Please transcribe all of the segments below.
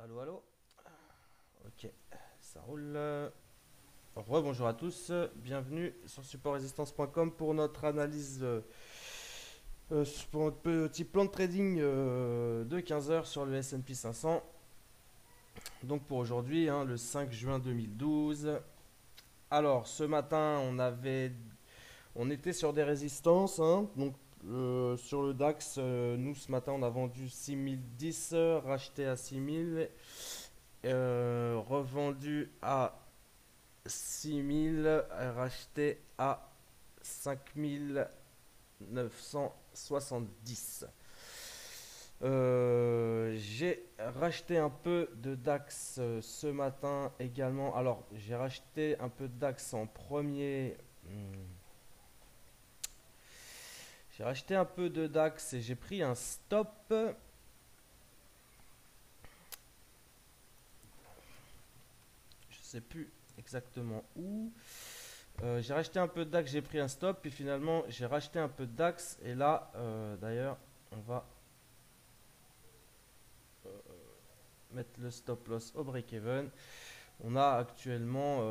Allô, allô. Ok, ça roule. Rebonjour à tous, bienvenue sur supportresistance.com pour notre analyse, pour notre petit plan de trading de 15 heures sur le S&P 500. Donc pour aujourd'hui, hein, le 5 juin 2012. Alors ce matin, on était sur des résistances, hein. Donc sur le DAX, nous ce matin, on a vendu 6010, racheté à 6000, revendu à 6000, racheté à 5970. J'ai racheté un peu de DAX ce matin également. Alors, j'ai racheté un peu de DAX en premier. J'ai racheté un peu de DAX et j'ai pris un stop. Je sais plus exactement où. J'ai racheté un peu de DAX, j'ai pris un stop, puis finalement j'ai racheté un peu de DAX, et là, d'ailleurs, on va mettre le stop loss au break-even. On a actuellement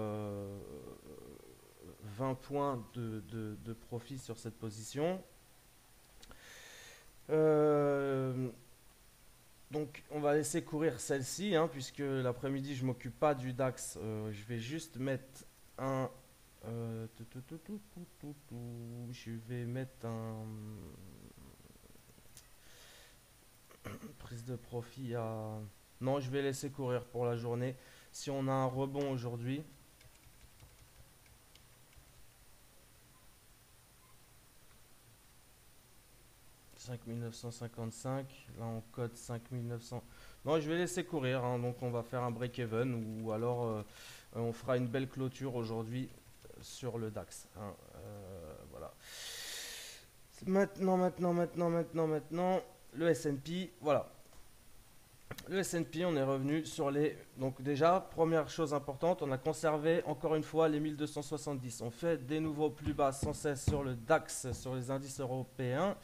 20 points de profit sur cette position. Euh, donc on va laisser courir celle-ci, hein, puisque l'après-midi je m'occupe pas du DAX. Je vais juste mettre un... je vais mettre un prise de profit à... Non, je vais laisser courir pour la journée. Si on a un rebond aujourd'hui, 5955, là on code 5900. Non, je vais laisser courir, hein, donc on va faire un break-even ou alors on fera une belle clôture aujourd'hui sur le DAX, hein. Voilà. Maintenant, le S&P, voilà. Le S&P, on est revenu sur les... Donc déjà, première chose importante, on a conservé encore une fois les 1270. On fait des nouveaux plus bas sans cesse sur le DAX, sur les indices européens.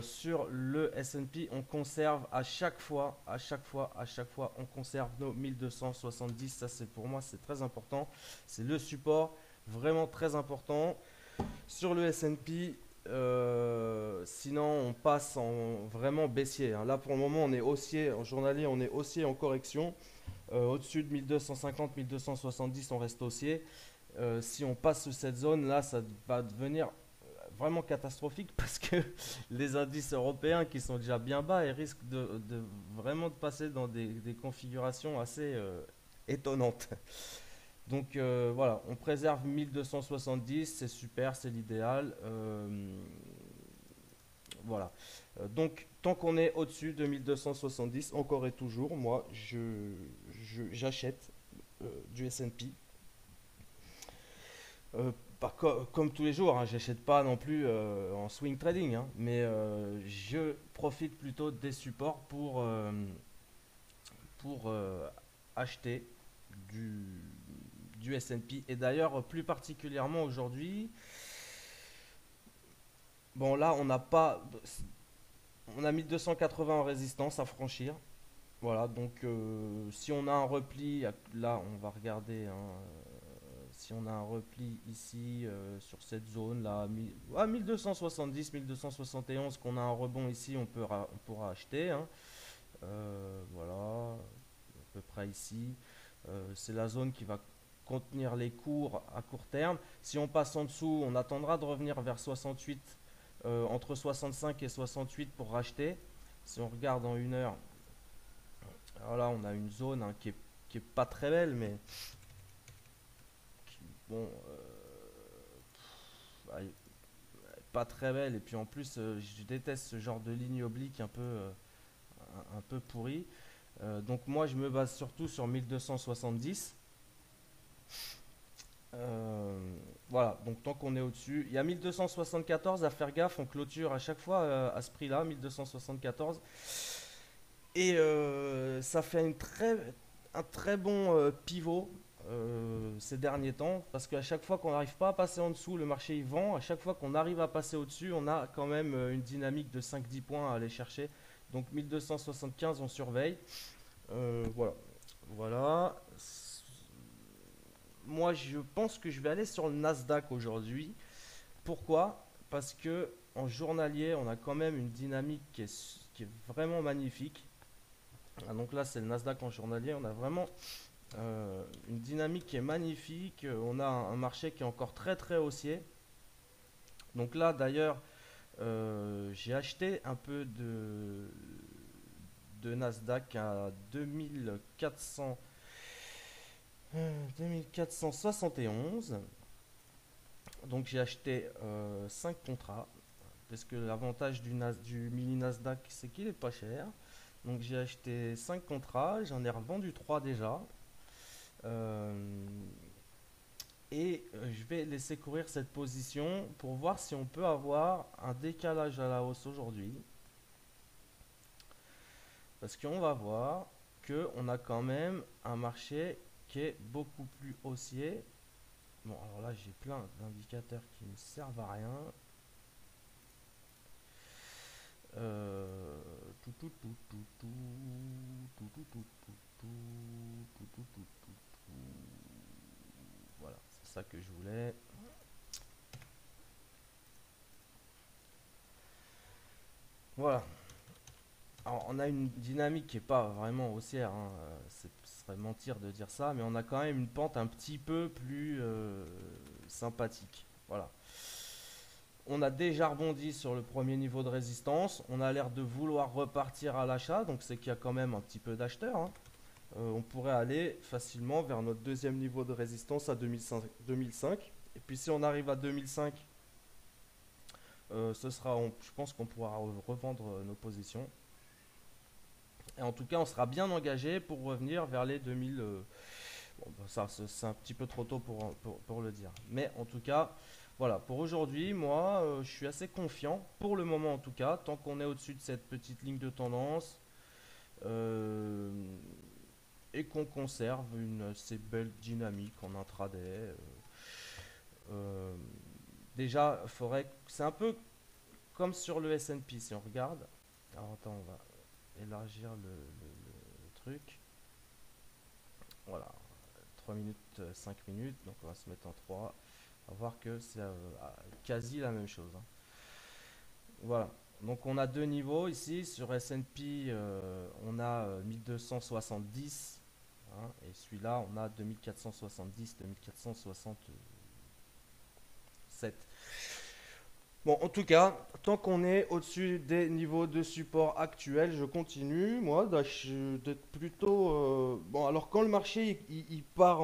Sur le S&P, on conserve à chaque fois, on conserve nos 1270. Ça, c'est pour moi, c'est très important. C'est le support, vraiment très important. Sur le S&P, sinon on passe en vraiment baissier, hein. Là pour le moment on est haussier, en journalier on est haussier en correction. Au-dessus de 1250, 1270 on reste haussier. Si on passe sous cette zone là, ça va devenir vraiment catastrophique parce que les indices européens qui sont déjà bien bas, ils risquent vraiment de passer dans des configurations assez étonnantes. Donc voilà, on préserve 1270, c'est super, c'est l'idéal. Voilà. Donc tant qu'on est au-dessus de 1270, encore et toujours, moi j'achète du S&P. Comme tous les jours, hein, j'achète pas non plus en swing trading, hein, mais je profite plutôt des supports pour acheter du, du S&P. Et d'ailleurs, plus particulièrement aujourd'hui, bon là, on a 1280 en résistance à franchir. Voilà, donc si on a un repli, là, on va regarder, hein, si on a un repli ici sur cette zone là, à 1270, 1271, qu'on a un rebond ici, on pourra acheter, hein. Voilà, à peu près ici. C'est la zone qui va contenir les cours à court terme. Si on passe en dessous, on attendra de revenir vers 68, entre 65 et 68 pour racheter. Si on regarde en une heure, alors là on a une zone, hein, qui est pas très belle, mais bon, pas très belle. Et puis en plus, je déteste ce genre de ligne oblique un peu pourrie. Donc moi je me base surtout sur 1270. Euh, voilà, donc tant qu'on est au-dessus, il y a 1274 à faire gaffe, on clôture à chaque fois à ce prix-là, 1274. Et ça fait un très bon pivot ces derniers temps, parce qu'à chaque fois qu'on n'arrive pas à passer en dessous, le marché il vend. À chaque fois qu'on arrive à passer au-dessus, on a quand même une dynamique de 5-10 points à aller chercher. Donc 1275, on surveille. Voilà. Voilà. Moi, je pense que je vais aller sur le Nasdaq aujourd'hui. Pourquoi? Parce que en journalier, on a quand même une dynamique qui est vraiment magnifique. Ah, donc là, c'est le Nasdaq en journalier. On a vraiment une dynamique qui est magnifique. On a un marché qui est encore très très haussier. Donc là, d'ailleurs, j'ai acheté un peu de Nasdaq à 2471. Donc j'ai acheté 5 contrats. Parce que l'avantage du mini Nasdaq, c'est qu'il est pas cher. Donc j'ai acheté 5 contrats, j'en ai revendu 3 déjà. Euh, je vais laisser courir cette position pour voir si on peut avoir un décalage à la hausse aujourd'hui. Parce qu'on va voir qu'on a quand même un marché qui est beaucoup plus haussier. Bon, alors là, j'ai plein d'indicateurs qui ne servent à rien. Tout, tout, tout, tout, tout, tout, tout, tout, tout, tout, tout, tout, tout, tout, tout. Voilà, c'est ça que je voulais. Voilà. Alors, on a une dynamique qui n'est pas vraiment haussière, hein, ce serait mentir de dire ça, mais on a quand même une pente un petit peu plus sympathique. Voilà. On a déjà rebondi sur le premier niveau de résistance. On a l'air de vouloir repartir à l'achat, donc c'est qu'il y a quand même un petit peu d'acheteurs, hein. On pourrait aller facilement vers notre deuxième niveau de résistance à 2005. Et puis si on arrive à 2005, je pense qu'on pourra revendre nos positions. Et en tout cas, on sera bien engagé pour revenir vers les 2000. Bon, bah, ça, c'est un petit peu trop tôt pour le dire. Mais en tout cas, voilà, pour aujourd'hui, moi, je suis assez confiant, pour le moment en tout cas, tant qu'on est au-dessus de cette petite ligne de tendance euh, et qu'on conserve une assez belle dynamique en intraday. Euh, déjà, c'est un peu comme sur le S&P, si on regarde. Alors attends, on va élargir le truc. Voilà, 3 minutes, 5 minutes, donc on va se mettre en 3. On va voir que c'est quasi la même chose, hein. Voilà, donc on a deux niveaux ici. Sur S&P, on a 1270, hein, et celui-là, on a 2470, 2467. Bon, en tout cas, tant qu'on est au-dessus des niveaux de support actuels, je continue, moi, d'être plutôt... Bon, alors quand le marché, il part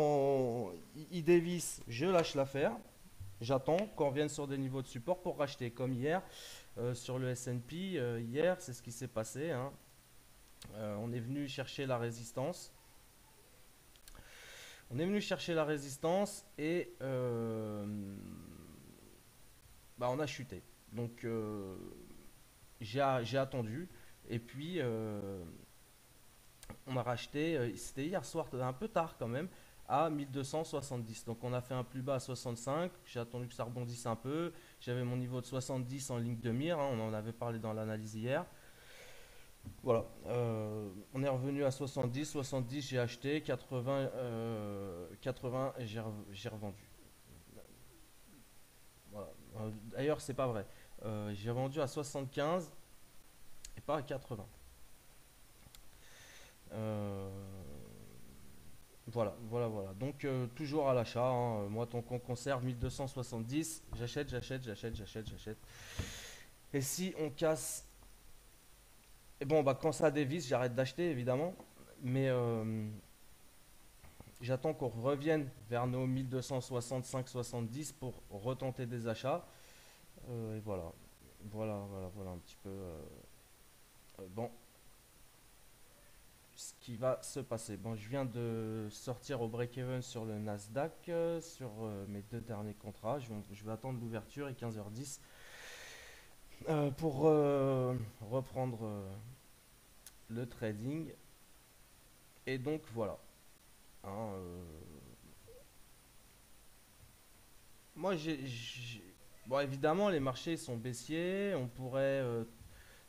il dévisse, je lâche l'affaire. J'attends qu'on revienne sur des niveaux de support pour racheter. Comme hier, sur le S&P, hier, c'est ce qui s'est passé, hein. On est venu chercher la résistance. On est venu chercher la résistance et bah, on a chuté. Donc j'ai attendu et puis on a racheté, c'était hier soir, un peu tard quand même, à 1270. Donc on a fait un plus bas à 65, j'ai attendu que ça rebondisse un peu, j'avais mon niveau de 70 en ligne de mire, hein, on en avait parlé dans l'analyse hier. Voilà, on est revenu à 70, 70 j'ai acheté, 80, 80 et j'ai revendu. Voilà. D'ailleurs c'est pas vrai. J'ai vendu à 75 et pas à 80. Euh, voilà, voilà, voilà. Donc toujours à l'achat, hein. Moi, tant qu'on conserve 1270, j'achète, j'achète, j'achète, j'achète, j'achète. Et si on casse, et bon, bah quand ça dévisse, j'arrête d'acheter évidemment. Mais j'attends qu'on revienne vers nos 1265-70 pour retenter des achats. Et voilà, voilà, voilà, voilà un petit peu. Bon, ce qui va se passer. Bon, je viens de sortir au break-even sur le Nasdaq, sur mes deux derniers contrats. Je vais attendre l'ouverture et 15h10 pour reprendre le trading. Et donc voilà, hein, moi bon, évidemment, les marchés sont baissiers. On pourrait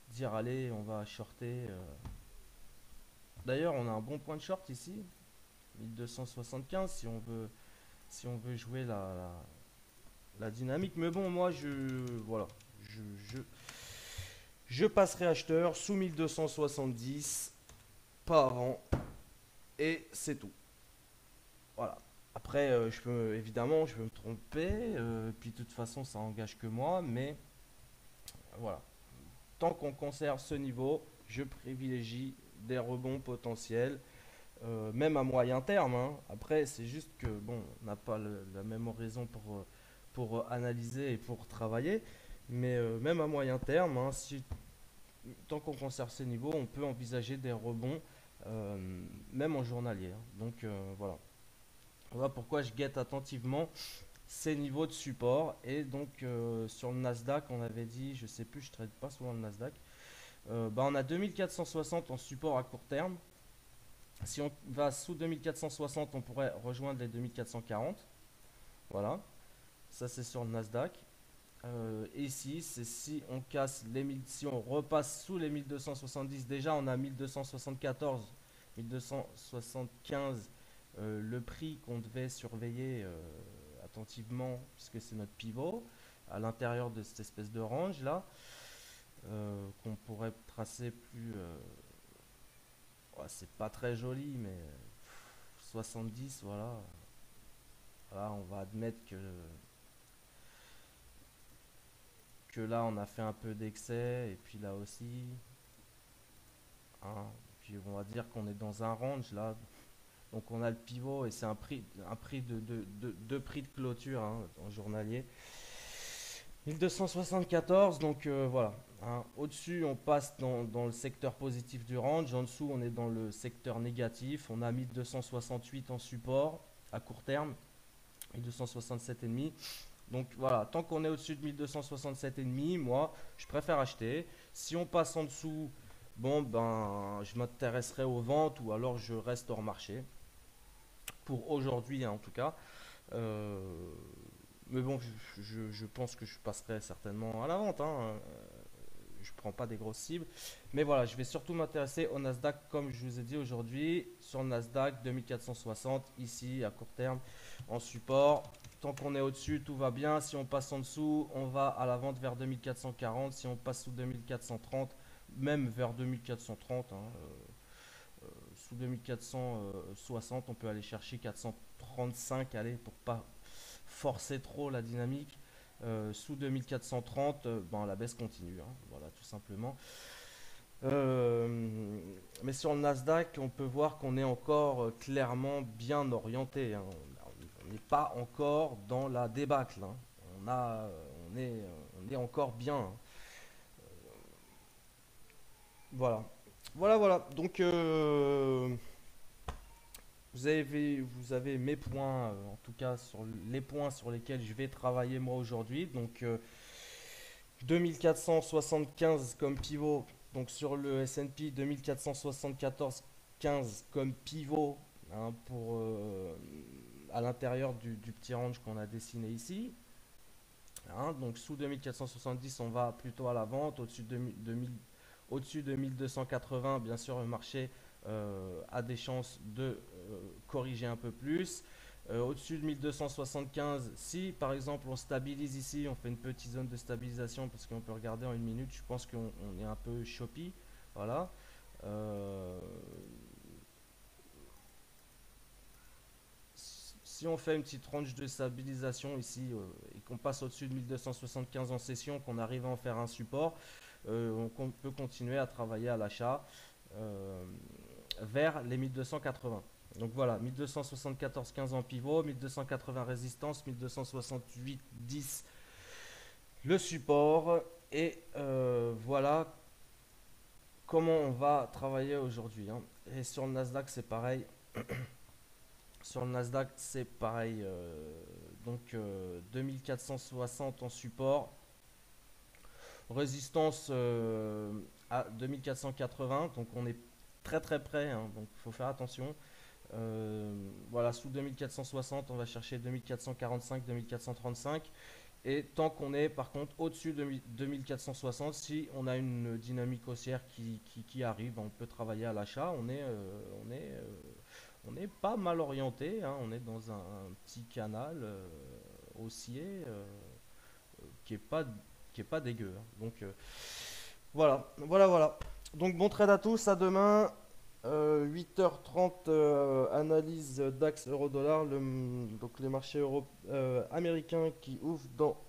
dire, allez, on va shorter D'ailleurs, on a un bon point de short ici, 1275 si on veut jouer la dynamique. Mais bon, moi, voilà, je, je, je passerai acheteur sous 1270 par an et c'est tout. Voilà. Après, évidemment, je peux me tromper, puis de toute façon, ça engage que moi, mais voilà. Tant qu'on conserve ce niveau, je privilégie des rebonds potentiels, même à moyen terme, hein. Après, c'est juste que, bon, on n'a pas la même raison pour analyser et pour travailler, mais même à moyen terme, hein, tant qu'on conserve ces niveaux, on peut envisager des rebonds, même en journalier, hein. Donc, voilà. Voilà pourquoi je guette attentivement ces niveaux de support. Et donc sur le Nasdaq, on avait dit, je sais plus, je ne trade pas souvent le Nasdaq. Bah, on a 2460 en support à court terme. Si on va sous 2460, on pourrait rejoindre les 2440. Voilà, ça c'est sur le Nasdaq. Ici, c'est si on casse si on repasse sous les 1270, déjà on a 1274, 1275, le prix qu'on devait surveiller attentivement, puisque c'est notre pivot, à l'intérieur de cette espèce de range là, qu'on pourrait tracer plus. Ouais, c'est pas très joli, mais 70, voilà. Voilà, on va admettre que là on a fait un peu d'excès, et puis là aussi, hein. Puis on va dire qu'on est dans un range là. Donc on a le pivot et c'est un prix de prix de clôture, hein, en journalier. 1274, donc voilà, hein. Au-dessus, on passe dans le secteur positif du range. En dessous, on est dans le secteur négatif. On a 1268 en support à court terme, 1267,5. Donc voilà, tant qu'on est au-dessus de 1267,5, moi, je préfère acheter. Si on passe en dessous, bon, ben, je m'intéresserai aux ventes ou alors je reste hors marché. Pour aujourd'hui, hein, en tout cas. Euh, mais bon, je pense que je passerai certainement à la vente, hein. Je prends pas des grosses cibles. Mais voilà, je vais surtout m'intéresser au Nasdaq, comme je vous ai dit aujourd'hui. Sur le Nasdaq, 2460, ici, à court terme, en support. Tant qu'on est au-dessus, tout va bien. Si on passe en dessous, on va à la vente vers 2440. Si on passe sous 2430, même vers 2430, hein, sous 2460, on peut aller chercher 435, allez, pour pas forcer trop la dynamique. Sous 2430, ben, la baisse continue, hein, voilà, tout simplement. Mais sur le Nasdaq, on peut voir qu'on est encore clairement bien orienté, hein. On n'est pas encore dans la débâcle, hein. On, a, on est encore bien, hein. Voilà. Voilà, voilà. Donc, vous avez mes points, en tout cas sur les points sur lesquels je vais travailler moi aujourd'hui. Donc 2475 comme pivot, donc sur le S&P 2474,15 comme pivot, hein, à l'intérieur du petit range qu'on a dessiné ici. Hein. Donc sous 2470, on va plutôt à la vente. Au-dessus de 1280, bien sûr, le marché a des chances de corriger un peu plus. Au-dessus de 1275, si par exemple on stabilise ici, on fait une petite zone de stabilisation parce qu'on peut regarder en une minute, je pense qu'on est un peu choppy. Voilà. Euh, si on fait une petite range de stabilisation ici et qu'on passe au-dessus de 1275 en session, qu'on arrive à en faire un support, on peut continuer à travailler à l'achat euh, vers les 1280. Donc voilà, 1274,15 en pivot, 1280 résistance, 1268,10 le support. Et voilà comment on va travailler aujourd'hui, hein. Et sur le Nasdaq, c'est pareil. Sur le Nasdaq, c'est pareil. Donc 2460 en support. Résistance à 2480. Donc on est très très près, hein, donc il faut faire attention. Voilà, sous 2460, on va chercher 2445, 2435. Et tant qu'on est par contre au-dessus de 2460, si on a une dynamique haussière qui arrive, on peut travailler à l'achat. On est pas mal orienté, hein, on est dans un petit canal haussier qui est pas dégueu, hein. Donc voilà. Donc bon trade à tous, à demain. 8h30, analyse DAX euro-dollar, donc les marchés américains qui ouvrent dans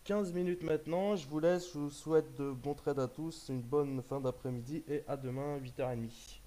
15 minutes maintenant. Je vous laisse, je vous souhaite de bons trades à tous, une bonne fin d'après-midi et à demain 8h30.